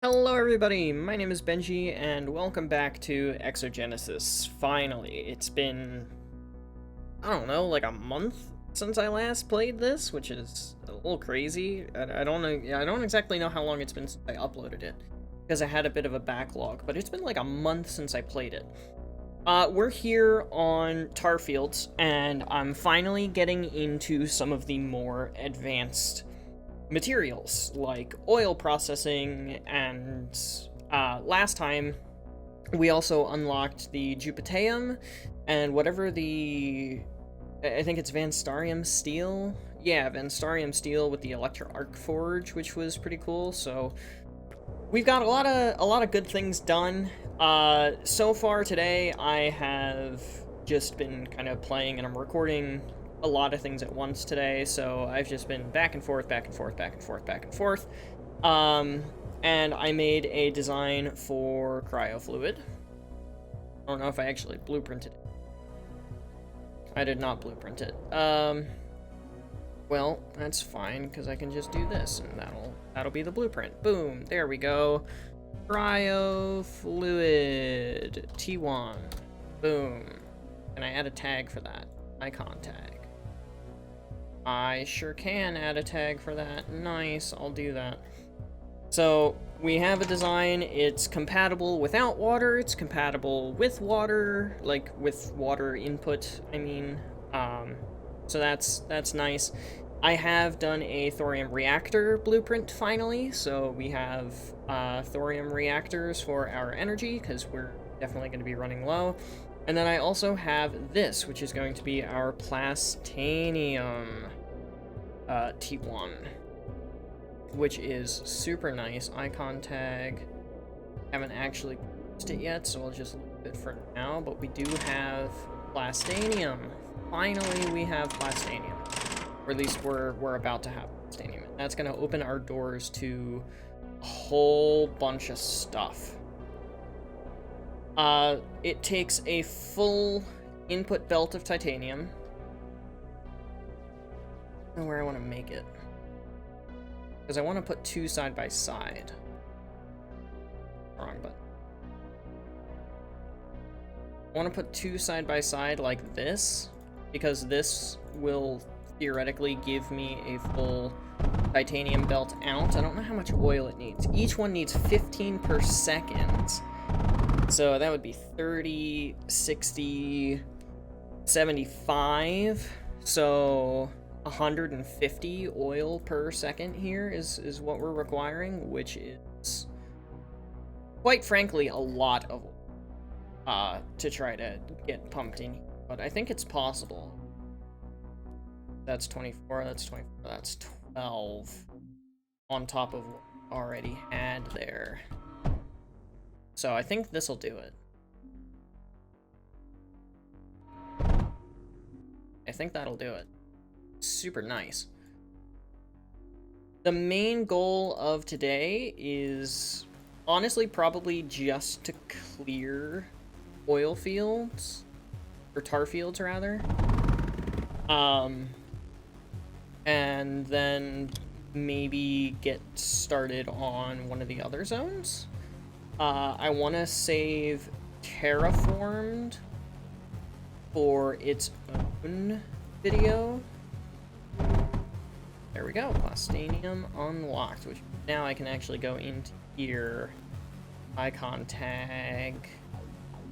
Hello everybody, my name is Benji, and welcome back to Exogenesis. Finally, it's been, I don't know, like a month since I last played this, which is a little crazy. I don't know, I don't exactly know how long it's been since I uploaded it, because I had a bit of a backlog, but it's been like a month since I played it. We're here on tar fields, and I'm finally getting into some of the more advanced materials like oil processing, and last time we also unlocked the Jupiteum and whatever I think it's Vanstarium steel. Yeah, Vanstarium steel with the Electro Arc Forge, which was pretty cool. So we've got a lot of good things done. So far today I have just been kind of playing, and I'm recording a lot of things at once today, so I've just been back and forth, back and forth, back and forth, back and forth. And I made a design for cryofluid. I don't know if I actually blueprinted it. I did not blueprint it. Well, that's fine, because I can just do this, and that'll be the blueprint. Boom, there we go. Cryofluid T1. Boom. Can I add a tag for that? Icon tag. I sure can add a tag for that. Nice, I'll do that. So, we have a design. It's compatible without water, it's compatible with water, like with water input, I mean. So that's nice. I have done a thorium reactor blueprint finally, so we have thorium reactors for our energy, because we're definitely going to be running low. And then I also have this, which is going to be our plastanium T1, which is super nice. Icon tag. Haven't actually used it yet, so I'll just leave it for now, but we do have plastanium. Finally, we have plastanium. Or at least we're about to have plastanium. That's going to open our doors to a whole bunch of stuff. It takes a full input belt of titanium. I don't know where I want to make it, because I want to put two side by side. Wrong button. I want to put two side by side like this, because this will theoretically give me a full titanium belt out. I don't know how much oil it needs. Each one needs 15 per second. So that would be 30, 60, 75. So 150 oil per second here is what we're requiring, which is, quite frankly, a lot of oil to try to get pumped in. But I think it's possible. That's 24, that's 24, that's 12 on top of what we already had there. So I think this'll do it. I think that'll do it. Super nice. The main goal of today is honestly probably just to clear oil fields, or tar fields rather. And then maybe get started on one of the other zones. I want to save Terraformed for its own video. There we go, plastanium unlocked, which now I can actually go into here, icon tag,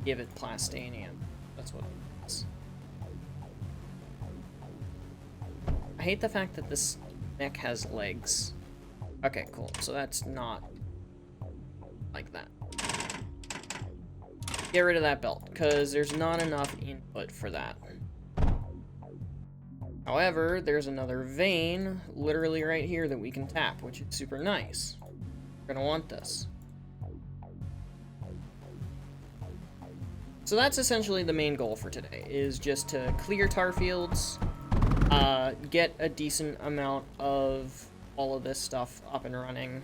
give it plastanium. That's what it is. I hate the fact that this neck has legs. Okay, cool, so that's not like that. Get rid of that belt, because there's not enough input for that. However, there's another vein literally right here that we can tap, which is super nice. We're gonna want this. So that's essentially the main goal for today, is just to clear tar fields, get a decent amount of all of this stuff up and running.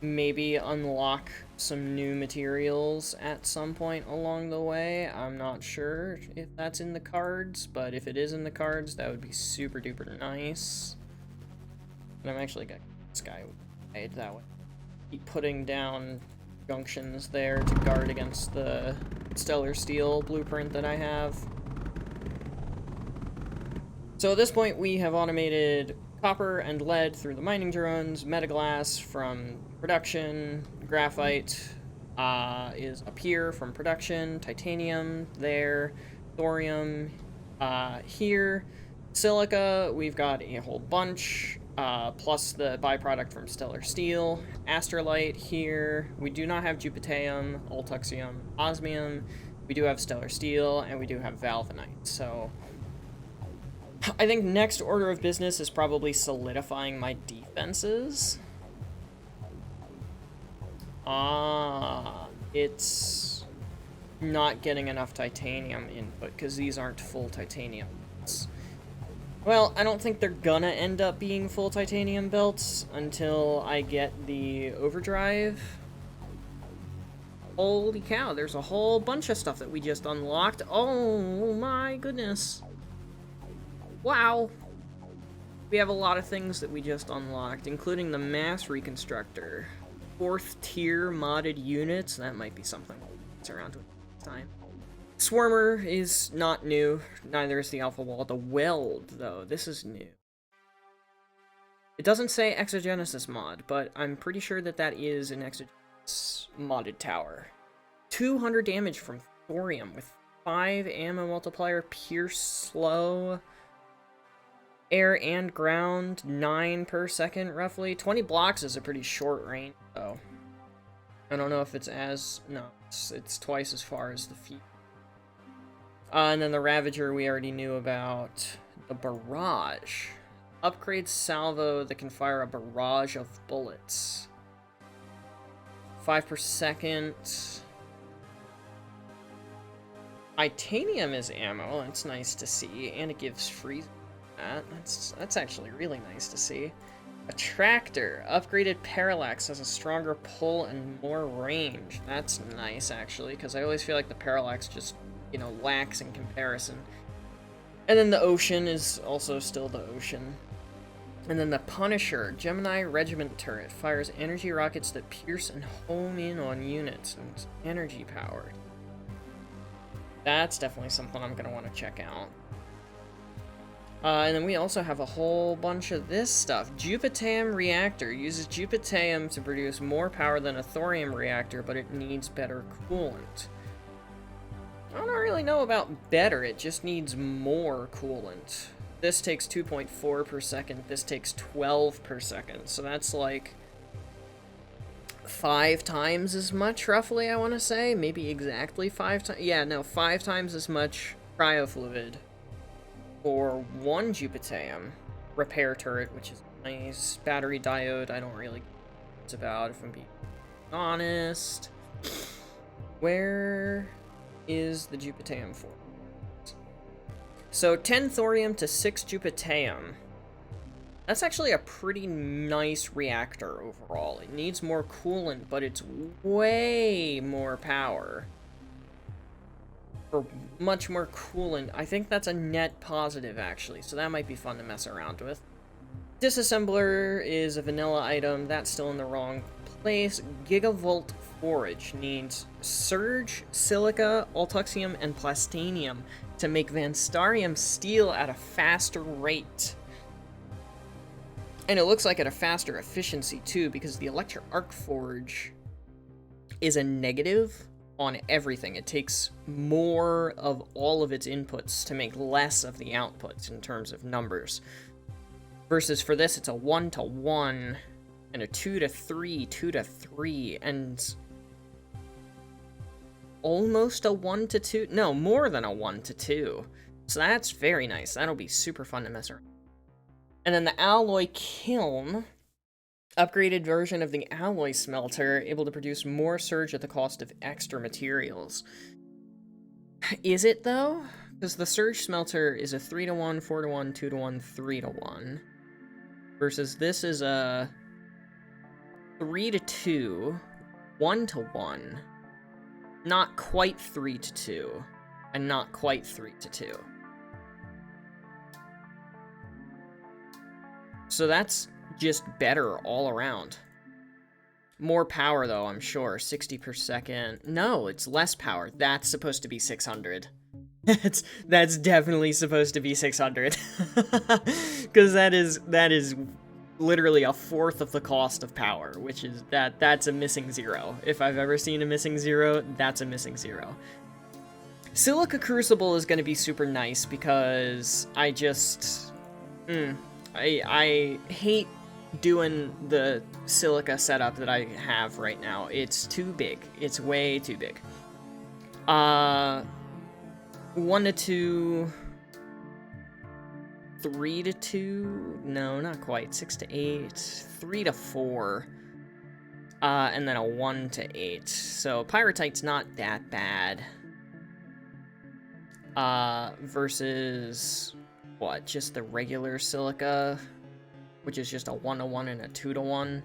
Maybe unlock some new materials at some point along the way. I'm not sure if that's in the cards, but if it is in the cards, that would be super duper nice. And I'm actually gonna this guy made that way. Keep putting down junctions there to guard against the stellar steel blueprint that I have. So at this point, we have automated copper and lead through the mining drones, metaglass from production, graphite is up here from production, titanium there, thorium here, silica, we've got a whole bunch, plus the byproduct from stellar steel, astrolite here, we do not have jupiteum, ultuxium, osmium, we do have stellar steel, and we do have valvanite, so I think next order of business is probably solidifying my defenses. It's not getting enough titanium input, because these aren't full titanium belts. Well, I don't think they're gonna end up being full titanium belts until I get the overdrive. Holy cow, there's a whole bunch of stuff that we just unlocked. Oh my goodness. Wow. We have a lot of things that we just unlocked, including the mass reconstructor. 4th tier modded units, that might be something we'll mess around with next time. Swarmer is not new, neither is the Alpha Wall. The Weld, though, this is new. It doesn't say Exogenesis mod, but I'm pretty sure that that is an Exogenesis modded tower. 200 damage from thorium with 5 ammo multiplier, pierce slow, air and ground, 9 per second, roughly. 20 blocks is a pretty short range, though. I don't know if it's as... no, it's twice as far as the feet. And then the Ravager we already knew about. The Barrage. Upgrade salvo that can fire a barrage of bullets. 5 per second. Titanium is ammo, that's nice to see, and it gives freeze. That's actually really nice to see. A tractor. Upgraded parallax has a stronger pull and more range. That's nice, actually, because I always feel like the parallax just, you know, lacks in comparison. And then the Ocean is also still the Ocean. And then the Punisher. Gemini Regiment turret. Fires energy rockets that pierce and home in on units. And it's energy powered. That's definitely something I'm going to want to check out. And then we also have a whole bunch of this stuff. Jupiteum reactor uses jupiteum to produce more power than a thorium reactor, but it needs better coolant. I don't really know about better, it just needs more coolant. This takes 2.4 per second, this takes 12 per second, so that's like 5 times as much, roughly, I want to say. Maybe exactly 5 times. Yeah, no, 5 times as much cryofluid for 1 jupiteum repair turret, which is nice. Battery diode, I don't really care what it's about, if I'm being honest. Where is the jupiteum for? So 10 thorium to 6 jupiteum. That's actually a pretty nice reactor overall. It needs more coolant, but it's way more power. For much more coolant. I think that's a net positive, actually, so that might be fun to mess around with. Disassembler is a vanilla item. That's still in the wrong place. Gigavolt Forge needs Surge, Silica, Ultuxium, and Plastinium to make Vanstarium steel at a faster rate. And it looks like at a faster efficiency, too, because the Electro Arc Forge is a negative on everything. It takes more of all of its inputs to make less of the outputs in terms of numbers. Versus for this, it's a 1-to-1 and a 2-to-3, 2-to-3, and almost a 1-to-2. No, more than a 1-to-2. So that's very nice. That'll be super fun to mess around. And then the alloy kiln, upgraded version of the alloy smelter, able to produce more surge at the cost of extra materials. Is it, though? Because the surge smelter is a 3-to-1, 4-to-1, 2-to-1, 3-to-1. Versus this is a 3-to-2, 1-to-1. Not quite 3-to-2, and not quite 3-to-2. So that's just better all around. More power, though, I'm sure. 60 per second. No, it's less power. That's supposed to be 600. That's definitely supposed to be 600. Because that is literally a fourth of the cost of power, which is that's a missing zero. If I've ever seen a missing zero, that's a missing zero. Silica Crucible is going to be super nice because I just I hate doing the silica setup that I have right now. It's too big. It's way too big. 1 to 2, 3 to 2, no, not quite, 6 to 8, 3 to 4, and then a 1 to 8. So Pyrrhotite's not that bad. Versus what? Just the regular silica, which is just a 1 to 1 and a 2 to 1.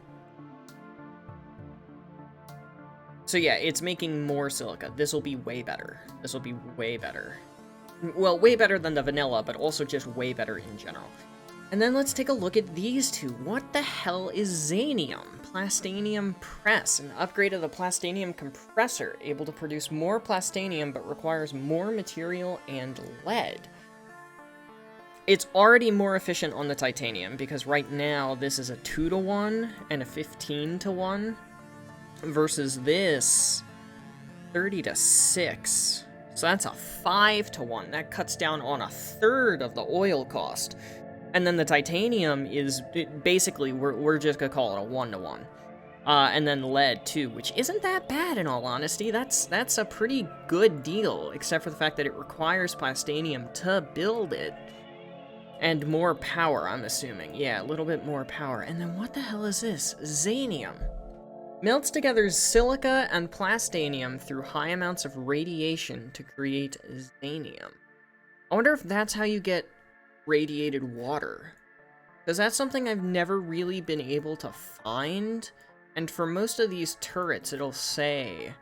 So yeah, it's making more silica. This will be way better. This will be way better. Well, way better than the vanilla, but also just way better in general. And then let's take a look at these two. What the hell is Xanium? Plastanium Press, an upgrade of the Plastanium compressor, able to produce more Plastanium but requires more material and lead. It's already more efficient on the Titanium, because right now this is a 2 to 1 and a 15 to 1, versus this 30 to 6. So that's a 5 to 1. That cuts down on a third of the oil cost. And then the Titanium is, basically, we're just gonna call it a 1 to 1. And then lead, too, which isn't that bad, in all honesty. That's a pretty good deal, except for the fact that it requires Plastanium to build it. And more power, I'm assuming. Yeah, a little bit more power. And then what the hell is this? Xanium. Melts together silica and Plastanium through high amounts of radiation to create Xanium. I wonder if that's how you get radiated water. Because that's something I've never really been able to find. And for most of these turrets, it'll say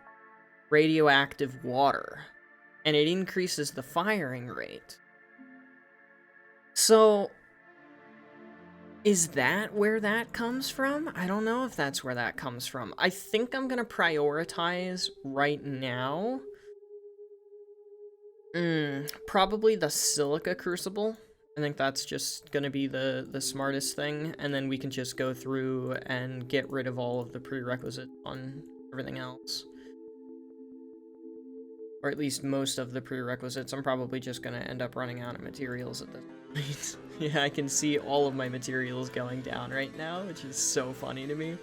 radioactive water. And it increases the firing rate. So, is that where that comes from? I don't know if that's where that comes from. I think I'm going to prioritize right now. Probably the Silica Crucible. I think that's just going to be the smartest thing. And then we can just go through and get rid of all of the prerequisites on everything else. Or at least most of the prerequisites. I'm probably just going to end up running out of materials at this point. Yeah, I can see all of my materials going down right now, which is so funny to me.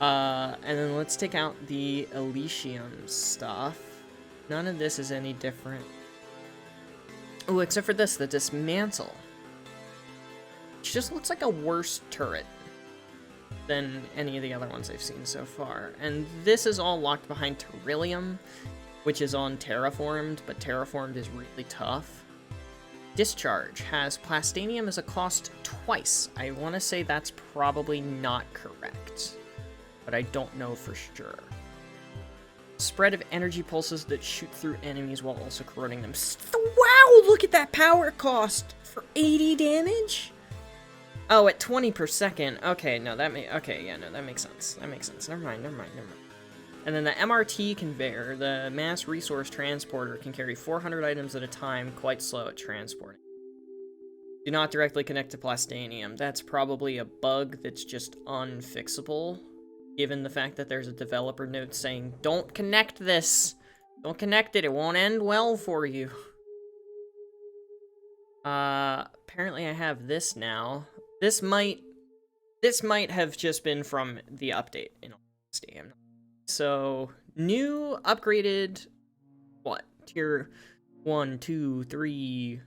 And then let's take out the Elysium stuff. None of this is any different. Oh, except for this, the Dismantle. Which just looks like a worse turret than any of the other ones I've seen so far. And this is all locked behind Terrillium, which is on Terraformed, but Terraformed is really tough. Discharge has Plastanium as a cost twice. I want to say that's probably not correct, but I don't know for sure. Spread of energy pulses that shoot through enemies while also corroding them. Wow, look at that power cost for 80 damage? Oh, at 20 per second. Okay, no, that makes sense. That makes sense. Never mind. And then the MRT conveyor, the mass resource transporter, can carry 400 items at a time, quite slow at transporting. Do not directly connect to Plastanium. That's probably a bug that's just unfixable, given the fact that there's a developer note saying, don't connect this. Don't connect it. It won't end well for you. Apparently I have this now. This might have just been from the update, in all honesty. So, new upgraded, what, tier 1, 2, 3,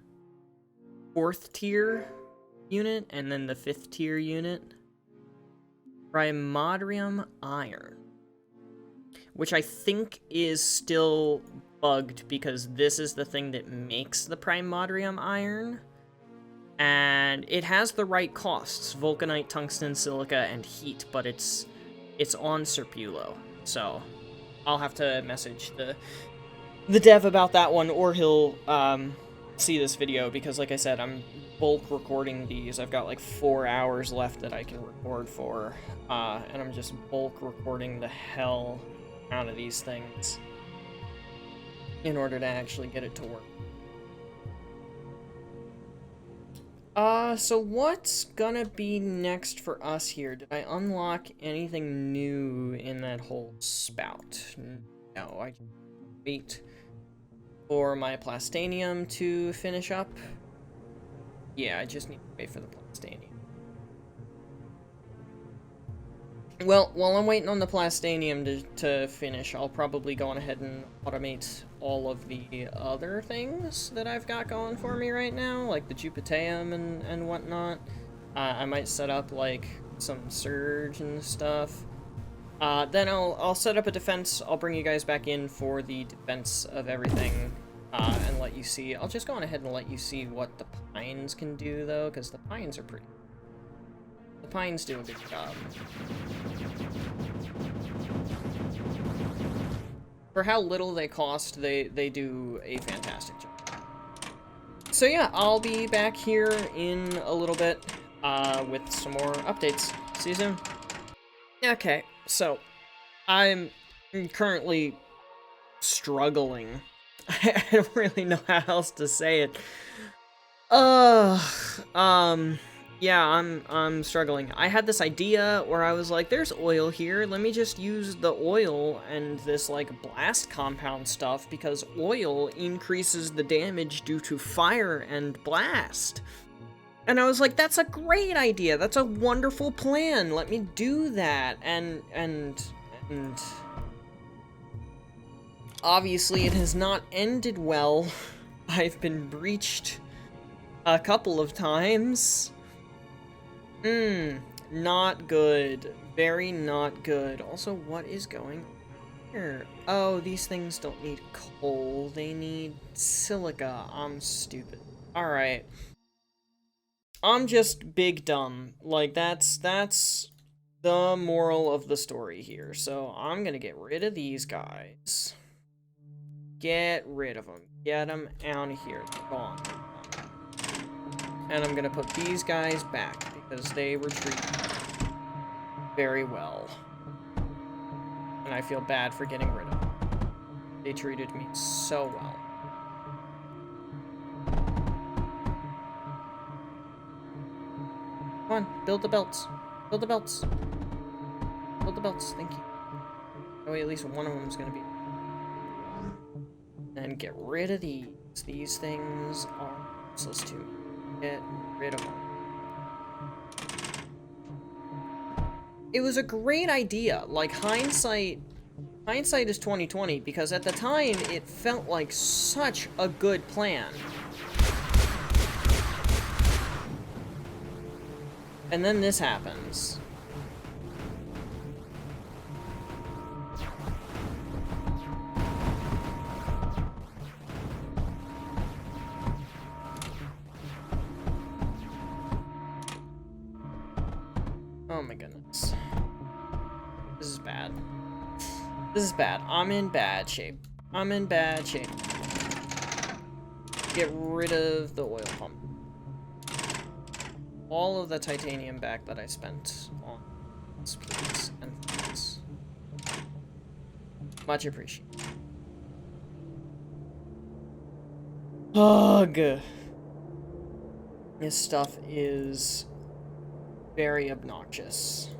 4th tier unit, and then the 5th tier unit. Primordium Iron, which I think is still bugged because this is the thing that makes the Primordium Iron. And it has the right costs, Vulcanite, Tungsten, Silica, and Heat, but it's on Serpulo. So, I'll have to message the dev about that one, or he'll see this video because, like I said, I'm bulk recording these. I've got like 4 hours left that I can record for, and I'm just bulk recording the hell out of these things in order to actually get it to work. So what's gonna be next for us here? Did I unlock anything new in that whole spout? No, I wait for my plastanium to finish up. Yeah, I just need to wait for the plastanium. Well, while I'm waiting on the plastanium to finish, I'll probably go on ahead and automate all of the other things that I've got going for me right now, like the Jupiteum and whatnot. I might set up, like, some surge and stuff. Then I'll set up a defense. I'll bring you guys back in for the defense of everything, and let you see. I'll just go on ahead and let you see what the pines can do, though, because the pines are pretty... The pines do a good job. For how little they cost, they do a fantastic job. So yeah, I'll be back here in a little bit with some more updates. See you soon. Okay, so I'm currently struggling. I don't really know how else to say it. Yeah, I'm struggling. I had this idea where I was like, there's oil here, let me just use the oil and this, like, blast compound stuff, because oil increases the damage due to fire and blast. And I was like, that's a great idea, that's a wonderful plan, let me do that, and obviously it has not ended well. I've been breached a couple of times. Not good. Very not good. Also, what is going on here? Oh, these things don't need coal. They need silica. I'm stupid. Alright. I'm just big dumb. Like, that's the moral of the story here. So, I'm gonna get rid of these guys. Get rid of them. Get them out of here. They're gone. And I'm gonna put these guys back, because they were treated very well. And I feel bad for getting rid of them. They treated me so well. Come on, build the belts. Build the belts. Build the belts, thank you. Oh, at least one of them is gonna be... And get rid of these. These things are useless to me. Get rid of them. It was a great idea. Like, hindsight is 20/20, because at the time it felt like such a good plan. And then this happens. Oh my goodness. This is bad. This is bad. I'm in bad shape. I'm in bad shape. Get rid of the oil pump. All of the titanium back that I spent on this, please. And please. Much appreciated. Ugh. This stuff is very obnoxious.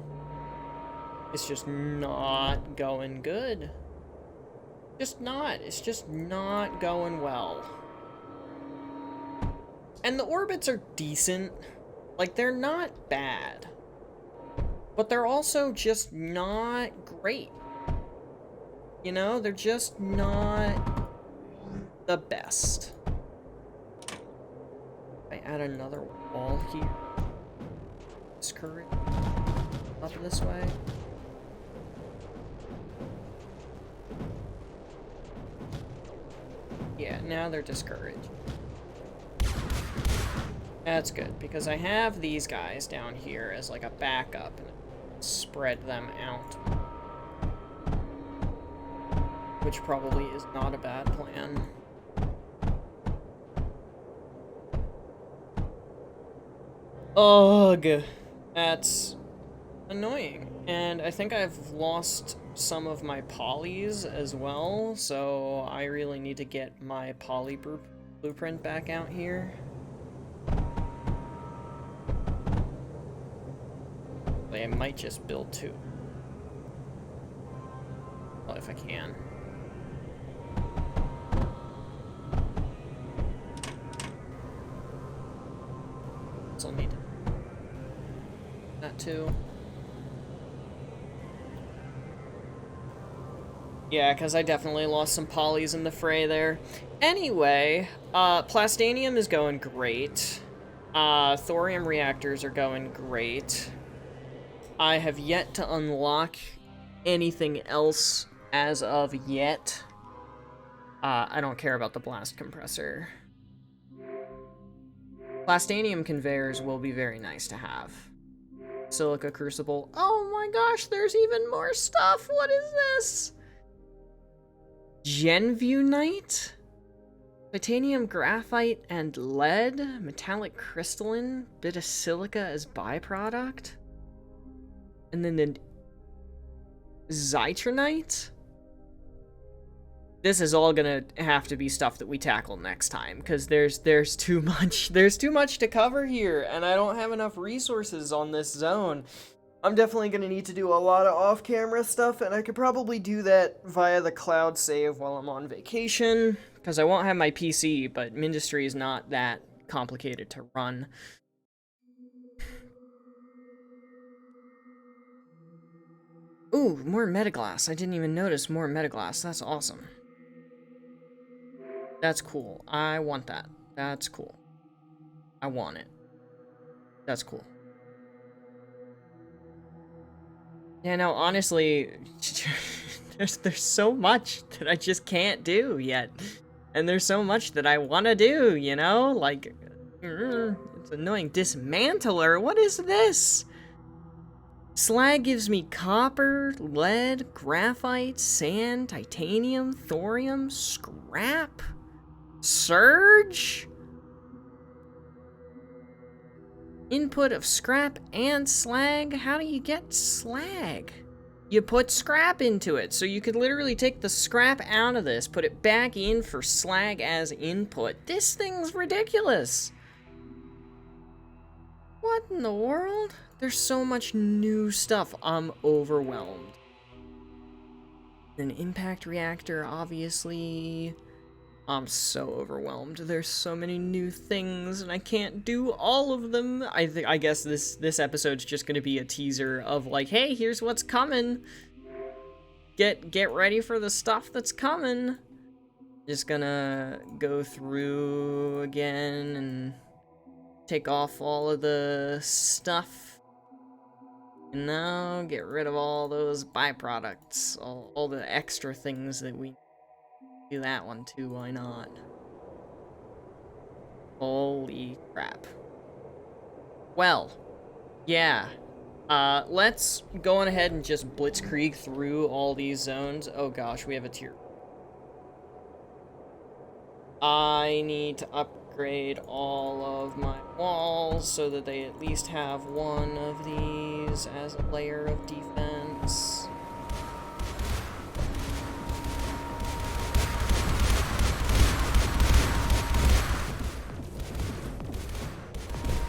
It's just not going good. Just not. It's just not going well. And the orbits are decent. Like, they're not bad. But they're also just not great. You know, they're just not the best. I add another wall here. Discourage up this way. Yeah, now they're discouraged. That's good, because I have these guys down here as like a backup and spread them out. Which probably is not a bad plan. Ugh. That's annoying. And I think I've lost some of my polys as well, so I really need to get my poly blueprint back out here. I might just build 2. Well, if I can. Still need that too. Yeah, because I definitely lost some polys in the fray there. Anyway, plastanium is going great. Thorium reactors are going great. I have yet to unlock anything else as of yet. I don't care about the blast compressor. Plastanium conveyors will be very nice to have. Silica crucible. Oh my gosh, there's even more stuff. What is this? Genvunite? Titanium graphite and lead? Metallic crystalline? Bit of silica as byproduct? And then the Zitronite? This is all gonna have to be stuff that we tackle next time, because there's too much to cover here, and I don't have enough resources on this zone. I'm definitely gonna need to do a lot of off-camera stuff, and I could probably do that via the cloud save while I'm on vacation, because I won't have my PC, but Mindustry is not that complicated to run. Ooh, more metaglass. I didn't even notice more metaglass. That's awesome. That's cool. I want that. That's cool. I want it. That's cool. Yeah, no, honestly, there's so much that I just can't do yet. And there's so much that I want to do, you know? Like, it's annoying. Dismantler? What is this? Slag gives me copper, lead, graphite, sand, titanium, thorium, scrap, surge? Input of scrap and slag? How do you get slag? You put scrap into it, so you could literally take the scrap out of this, put it back in for slag as input. This thing's ridiculous. What in the world? There's so much new stuff. I'm overwhelmed. An impact reactor, obviously. I'm so overwhelmed. There's so many new things, and I can't do all of them. I guess this episode's just gonna be a teaser of like, hey, here's what's coming. Get ready for the stuff that's coming. Just gonna go through again and take off all of the stuff. And now get rid of all those byproducts, all the extra things that we do. That one too, why not? Holy crap. Well, yeah. Let's go on ahead and just blitzkrieg through all these zones. Oh gosh, we have a tier. I need to upgrade all of my walls so that they at least have one of these as a layer of defense.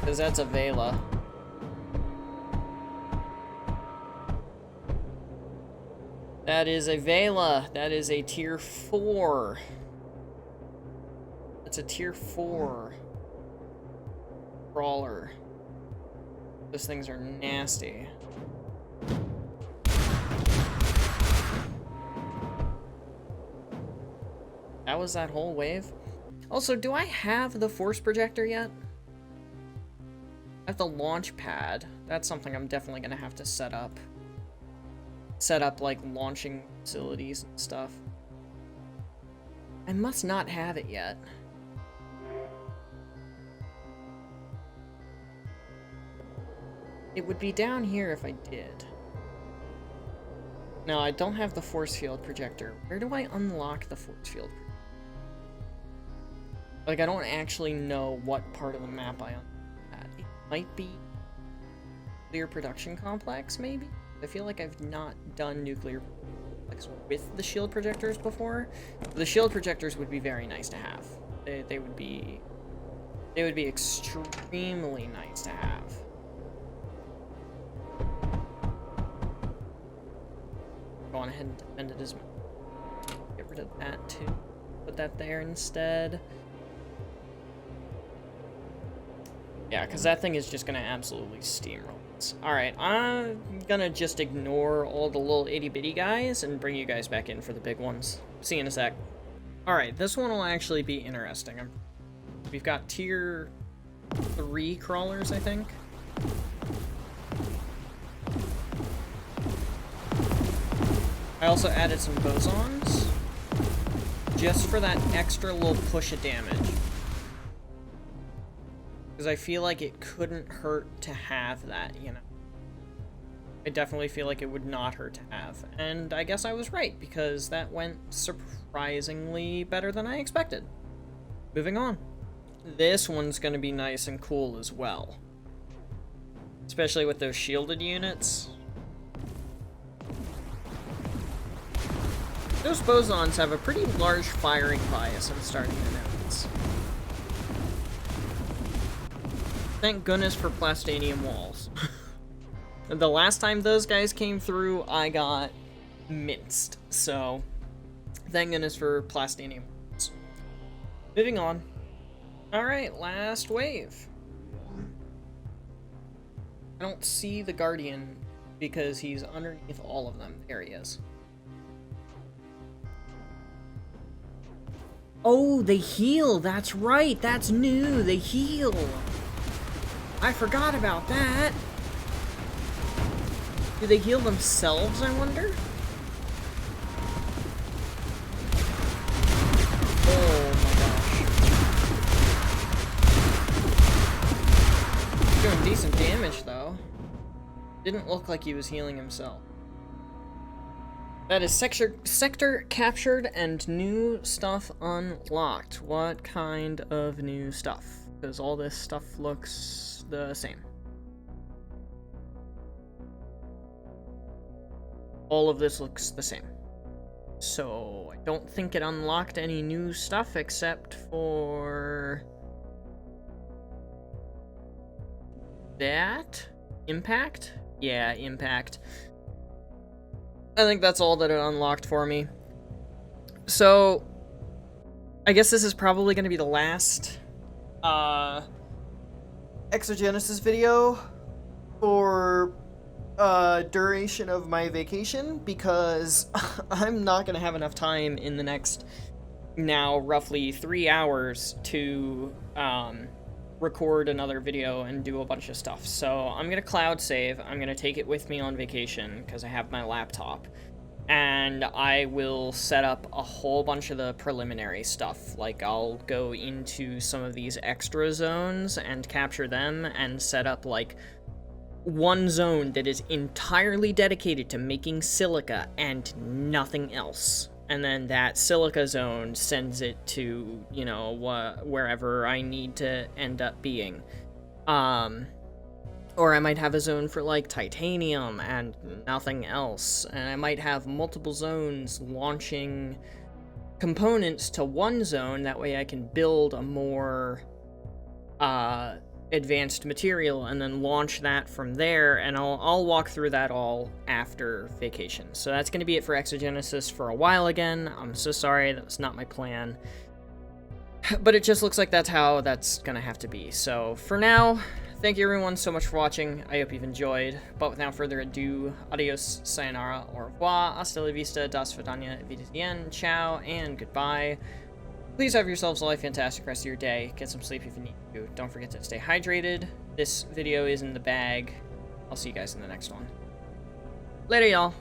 Because that's a Vela. That is a Vela. That is a tier 4. That's a tier 4 brawler. Those things are nasty. That was that whole wave. Also, do I have the force projector yet? I have the launch pad. That's something I'm definitely gonna have to set up. Set up, like, launching facilities and stuff. I must not have it yet. It would be down here if I did. No, I don't have the force field projector. Where do I unlock the force field? Like, I don't actually know what part of the map I unlock that. might be nuclear production complex, maybe? I feel like I've not done nuclear complex with the shield projectors before. The shield projectors would be very nice to have. They would be extremely nice to have. Go on ahead and defend it as well. Get rid of that too. Put that there instead. Yeah, because that thing is just going to absolutely steamroll us. Alright, I'm going to just ignore all the little itty-bitty guys and bring you guys back in for the big ones. See you in a sec. Alright, this one will actually be interesting. We've got tier 3 crawlers, I think. I also added some bosons, just for that extra little push of damage. Because I feel like it couldn't hurt to have that, you know. I definitely feel like it would not hurt to have. And I guess I was right, because that went surprisingly better than I expected. Moving on. This one's going to be nice and cool as well. Especially with those shielded units. Those bosons have a pretty large firing bias, I'm starting to notice. Thank goodness for plastanium walls. The last time those guys came through, I got minced. So, thank goodness for plastanium walls. Moving on. Alright, last wave. I don't see the Guardian because he's underneath all of them. There he is. Oh, they heal. That's right. That's new. They heal. I forgot about that. Do they heal themselves, I wonder? Oh my gosh. Doing decent damage, though. Didn't look like he was healing himself. That is sector captured and new stuff unlocked. What kind of new stuff? Because all this stuff looks the same. All of this looks the same. So, I don't think it unlocked any new stuff except for that? Impact? Yeah, impact. I think that's all that it unlocked for me. So, I guess this is probably going to be the last Exogenesis video for duration of my vacation, because I'm not going to have enough time in the next, now roughly 3 hours to record another video and do a bunch of stuff. So I'm going to cloud save. I'm going to take it with me on vacation because I have my laptop. And I will set up a whole bunch of the preliminary stuff. Like, I'll go into some of these extra zones and capture them and set up, like, one zone that is entirely dedicated to making silica and nothing else. And then that silica zone sends it to, you know, wherever I need to end up being. Or I might have a zone for, like, titanium and nothing else. And I might have multiple zones launching components to one zone. That way I can build a more advanced material and then launch that from there, and I'll walk through that all after vacation. So that's going to be it for Exogenesis for a while again. I'm so sorry, that was not my plan. But it just looks like that's how that's going to have to be. So for now, thank you everyone so much for watching. I hope you've enjoyed. But without further ado, adios, sayonara, au revoir, hasta la vista, das vidania, vidien, ciao, and goodbye. Please have yourselves a fantastic rest of your day. Get some sleep if you need to. Don't forget to stay hydrated. This video is in the bag. I'll see you guys in the next one. Later, y'all.